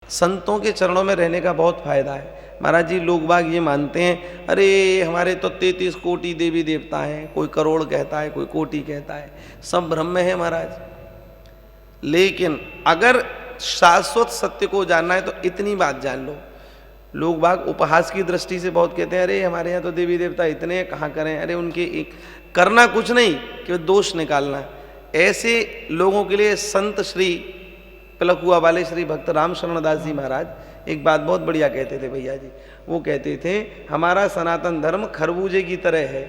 संतों के चरणों में रहने का बहुत फायदा है महाराज जी। लोग बाग ये मानते हैं अरे हमारे तो 33 कोटि देवी देवता हैं, कोई करोड़ कहता है, कोई कोटि कहता है, सब ब्रह्म है महाराज। लेकिन अगर शाश्वत सत्य को जानना है तो इतनी बात जान लो। लोग बाग उपहास की दृष्टि से बहुत कहते हैं अरे हमारे यहाँ तो देवी देवता इतने हैं, कहाँ करें, अरे उनके एक करना कुछ नहीं कि दोष निकालना। ऐसे लोगों के लिए संत श्री पिलकुआ वाले श्री भक्त राम शरण दास जी महाराज एक बात बहुत बढ़िया कहते थे भैया जी। वो कहते थे हमारा सनातन धर्म खरबूजे की तरह है।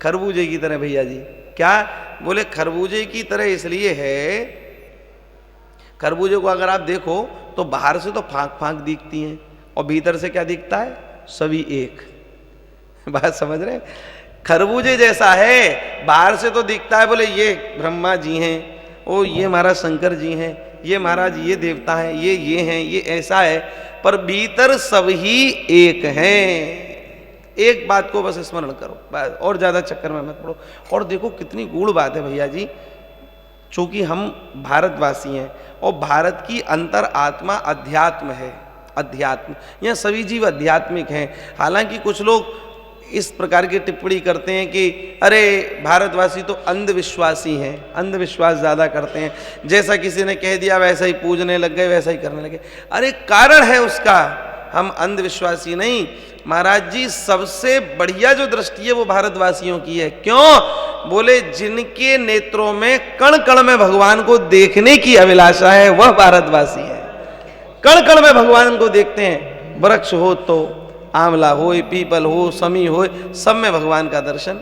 खरबूजे की तरह भैया जी, क्या बोले? खरबूजे की तरह इसलिए है, खरबूजे को अगर आप देखो तो बाहर से तो फांक फांक दिखती हैं और भीतर से क्या दिखता है? सभी एक। बात समझ रहे हैं? खरबूजे जैसा है, बाहर से तो दिखता है बोले ये ब्रह्मा जी हैं, ओ ये महाराज शंकर जी हैं, ये महाराज ये देवता हैं, ये हैं, ये ऐसा है, पर भीतर सब ही एक हैं। एक बात को बस स्मरण करो, बस, और ज्यादा चक्कर में मत पड़ो। और देखो कितनी गूढ़ बात है भैया जी, चूंकि हम भारतवासी हैं और भारत की अंतर आत्मा अध्यात्म है। अध्यात्म, यहाँ सभी जीव आध्यात्मिक हैं। हालांकि कुछ लोग इस प्रकार की टिप्पणी करते हैं कि अरे भारतवासी तो अंधविश्वासी हैं, अंधविश्वास ज़्यादा करते हैं, जैसा किसी ने कह दिया वैसा ही पूजने लग गए, वैसा ही करने लगे। अरे कारण है उसका, हम अंधविश्वासी नहीं महाराज जी। सबसे बढ़िया जो दृष्टि है वो भारतवासियों की है। क्यों? बोले जिनके नेत्रों में कण कण में भगवान को देखने की अभिलाषा है वह भारतवासी है। कण कण में भगवान को देखते हैं। वृक्ष हो तो आंवला हो, पीपल हो, समी हो, सब में भगवान का दर्शन।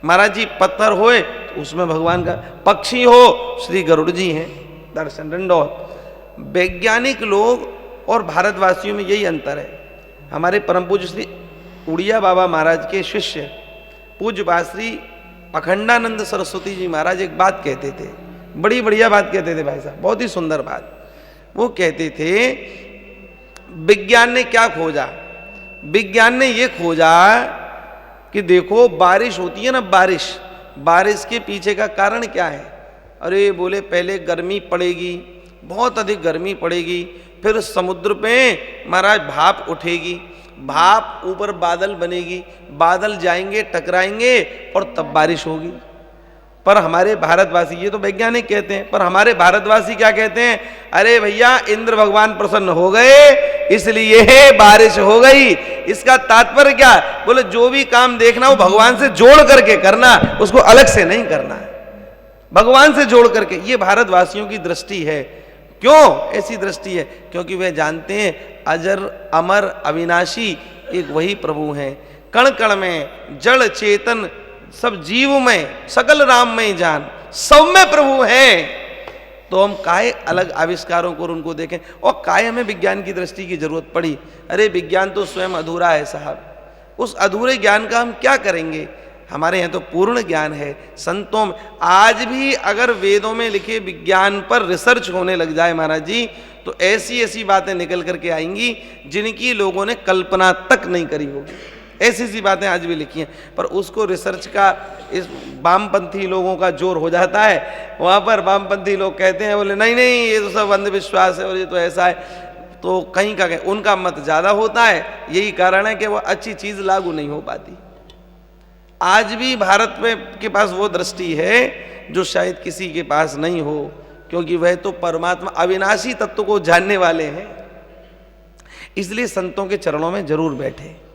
महाराज जी पत्थर होए तो उसमें भगवान का, पक्षी हो श्री गरुड़ जी हैं दर्शन दंडौत। वैज्ञानिक लोग और भारतवासियों में यही अंतर है। हमारे परम पूज्य श्री उड़िया बाबा महाराज के शिष्य पूज्य श्री अखंडानंद सरस्वती जी महाराज एक बात कहते थे, बड़ी बढ़िया बात कहते थे भाई साहब, बहुत ही सुंदर बात। वो कहते थे विज्ञान ने क्या खोजा? विज्ञान ने ये खोजा कि देखो बारिश होती है ना, बारिश के पीछे का कारण क्या है? अरे बोले पहले गर्मी पड़ेगी, बहुत अधिक गर्मी पड़ेगी, फिर समुद्र पे महाराज भाप उठेगी, भाप ऊपर बादल बनेगी, बादल जाएंगे टकराएंगे और तब बारिश होगी। पर हमारे भारतवासी, ये तो वैज्ञानिक कहते हैं, पर हमारे भारतवासी क्या कहते हैं? अरे भैया इंद्र भगवान प्रसन्न हो गए इसलिए बारिश हो गई। इसका तात्पर्य क्या? बोले जो भी काम देखना वो भगवान से जोड़ करके करना, उसको अलग से नहीं करना, भगवान से जोड़ करके। ये भारतवासियों की दृष्टि है। क्यों ऐसी दृष्टि है? क्योंकि वे जानते हैं अजर अमर अविनाशी एक वही प्रभु हैं। कण कण में जड़ चेतन सब जीव में सकल राम में जान, सब में प्रभु हैं। तो हम काहे अलग आविष्कारों को उनको देखें, और काहे हमें विज्ञान की दृष्टि की जरूरत पड़ी? अरे विज्ञान तो स्वयं अधूरा है साहब। उस अधूरे ज्ञान का हम क्या करेंगे? हमारे यहाँ तो पूर्ण ज्ञान है। संतों में आज भी अगर वेदों में लिखे विज्ञान पर रिसर्च होने लग जाए महाराज जी, तो ऐसी ऐसी बातें निकल करके आएंगी जिनकी लोगों ने कल्पना तक नहीं करी होगी। ऐसी ऐसी बातें आज भी लिखी हैं, पर उसको रिसर्च का इस वामपंथी लोगों का जोर हो जाता है। वहाँ पर वामपंथी लोग कहते हैं बोले नहीं नहीं ये तो सब अंधविश्वास है और ये तो ऐसा है, तो कहीं का कहीं उनका मत ज़्यादा होता है। यही कारण है कि वो अच्छी चीज़ लागू नहीं हो पाती। आज भी भारत में के पास वो दृष्टि है जो शायद किसी के पास नहीं हो, क्योंकि वह तो परमात्मा अविनाशी तत्व को जानने वाले हैं। इसलिए संतों के चरणों में जरूर बैठे।